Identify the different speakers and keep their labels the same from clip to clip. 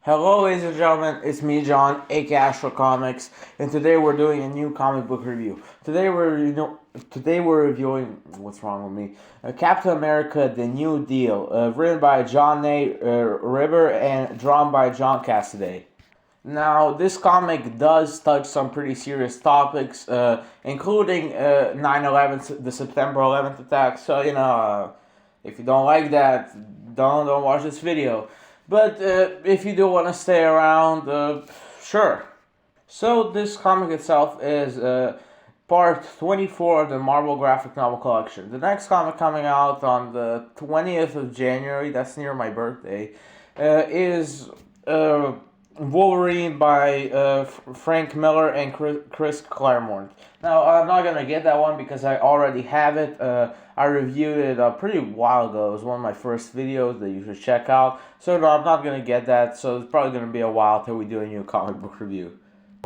Speaker 1: Hello, ladies and gentlemen, it's me, John, aka Astro Comics, and today we're doing a new comic book review. Today we're reviewing what's wrong with me, Captain America: The New Deal, written by John A. Ribber and drawn by John Cassaday. Now, this comic does touch some pretty serious topics, including 9/11, the September 11th attack. So if you don't like that, don't watch this video. But if you do want to stay around, sure. So this comic itself is part 24 of the Marvel graphic novel collection. The next comic coming out on the 20th of January, that's near my birthday, is Wolverine by Frank Miller and Chris Claremont. Now, I'm not going to get that one because I already have it. I reviewed it a pretty while ago. It was one of my first videos that you should check out. So, no, I'm not going to get that. So, it's probably going to be a while till we do a new comic book review.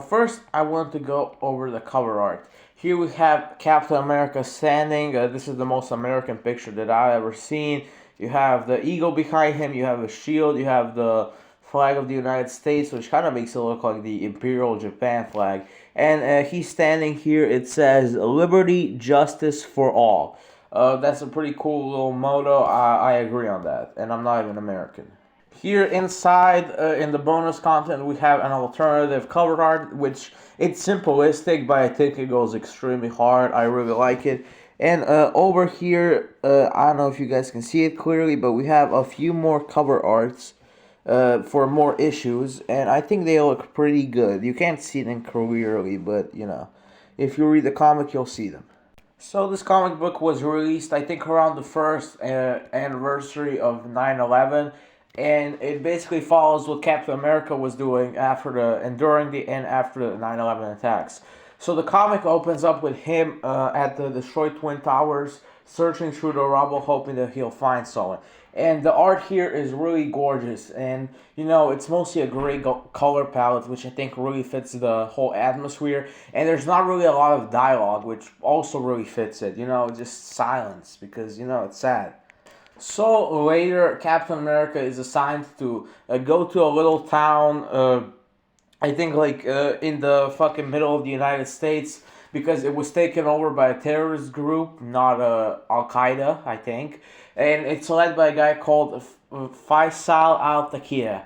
Speaker 1: First, I want to go over the cover art. Here we have Captain America standing. This is the most American picture that I've ever seen. You have the eagle behind him. You have a shield. You have the flag of the United States, which kind of makes it look like the Imperial Japan flag. And he's standing here. It says, "Liberty, Justice for All." That's a pretty cool little motto. I agree on that. And I'm not even American. Here inside, in the bonus content, we have an alternative cover art, which it's simplistic, but I think it goes extremely hard. I really like it. And over here, I don't know if you guys can see it clearly, but we have a few more cover arts for more issues, and I think they look pretty good. You can't see them clearly, but if you read the comic, you'll see them. So this comic book was released, I think, around the first anniversary of 9/11, and it basically follows what Captain America was doing during and after the 9/11 attacks. So the comic opens up with him at the destroyed Twin Towers, searching through the rubble, hoping that he'll find someone. And the art here is really gorgeous, and it's mostly a gray color palette, which I think really fits the whole atmosphere. And there's not really a lot of dialogue, which also really fits it. Just silence, because it's sad. So later, Captain America is assigned to go to a little town. I think in the fucking middle of the United States, because it was taken over by a terrorist group, not Al Qaeda, I think, and it's led by a guy called Faisal Al-Takir.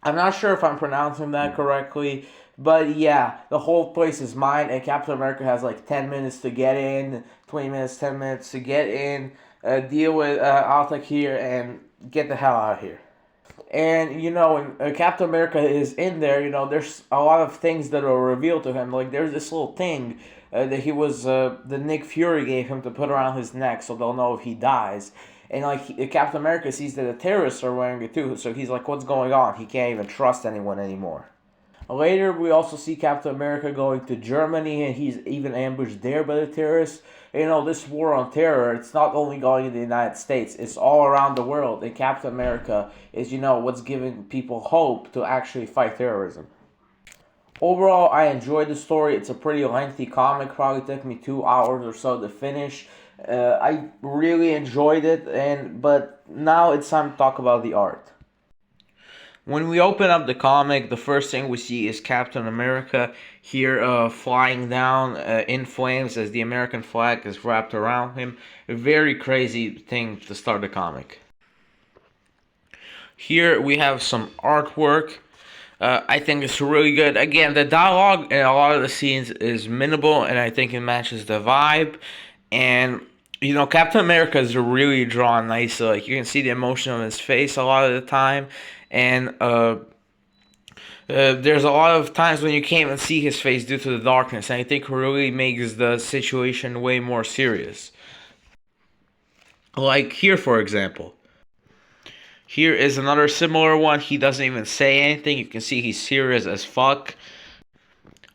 Speaker 1: I'm not sure if I'm pronouncing that correctly, but yeah, the whole place is mine, and Captain America has like 10 minutes to get in, 20 minutes, 10 minutes to get in, deal with Al-Takir, and get the hell out of here. And when Captain America is in there, there's a lot of things that are revealed to him. Like there's this little thing that that Nick Fury gave him to put around his neck, so they'll know if he dies. And Captain America sees that the terrorists are wearing it too, so he's like, "What's going on?" He can't even trust anyone anymore. Later, we also see Captain America going to Germany, and he's even ambushed there by the terrorists. This war on terror, it's not only going in the United States, it's all around the world. And Captain America is, what's giving people hope to actually fight terrorism. Overall, I enjoyed the story. It's a pretty lengthy comic, probably took me 2 hours or so to finish. I really enjoyed it, but now it's time to talk about the art. When we open up the comic, the first thing we see is Captain America here flying down in flames as the American flag is wrapped around him. A very crazy thing to start the comic. Here we have some artwork. I think it's really good. Again, the dialogue in a lot of the scenes is minimal, and I think it matches the vibe. And Captain America is really drawn nicely. Like you can see the emotion on his face a lot of the time. And there's a lot of times when you can't even see his face due to the darkness, and I think it really makes the situation way more serious. Like here, for example. Here is another similar one. He doesn't even say anything. You can see he's serious as fuck.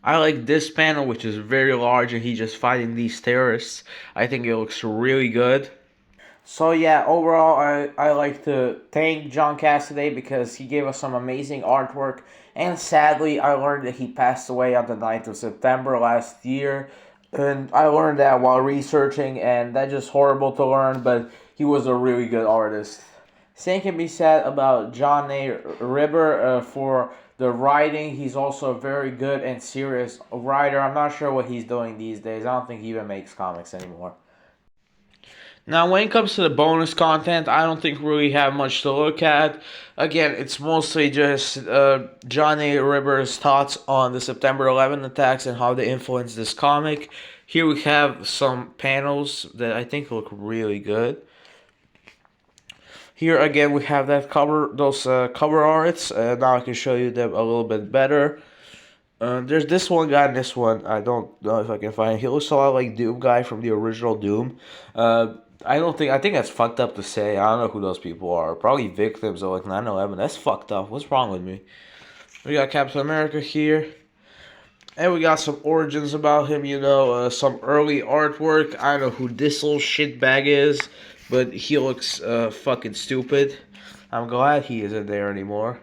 Speaker 1: I like this panel, which is very large, and he's just fighting these terrorists. I think it looks really good. So yeah, overall, I like to thank John Cassaday because he gave us some amazing artwork. And sadly, I learned that he passed away on the 9th of September last year. And I learned that while researching, and that's just horrible to learn, but he was a really good artist. Same can be said about John A. Ribber for the writing. He's also a very good and serious writer. I'm not sure what he's doing these days. I don't think he even makes comics anymore. Now, when it comes to the bonus content, I don't think we really have much to look at. Again, it's mostly just John A. Ribber's thoughts on the September 11 attacks and how they influenced this comic. Here we have some panels that I think look really good. Here again we have those cover arts. Now I can show you them a little bit better. There's this one guy and this one. I don't know if I can find. He looks a lot like Doom guy from the original Doom. I think that's fucked up to say. I don't know who those people are. Probably victims of like 9/11. That's fucked up. What's wrong with me? We got Captain America here. And we got some origins about him, some early artwork. I don't know who this little shitbag is, but he looks fucking stupid. I'm glad he isn't there anymore.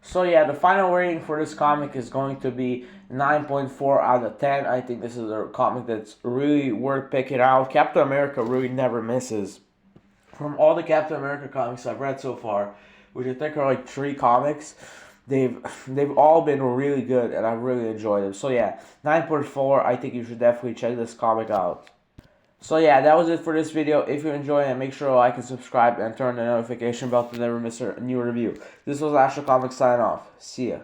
Speaker 1: So yeah, the final rating for this comic is going to be 9.4 out of 10. I think this is a comic that's really worth picking out. Captain America really never misses. From all the Captain America comics I've read so far, which I think are like 3 comics, they've all been really good, and I really enjoyed them. So yeah, 9.4. I think you should definitely check this comic out. So yeah, that was it for this video. If you enjoyed it, make sure to like and subscribe and turn the notification bell to never miss a new review. This was Astro Comics signing off. See ya.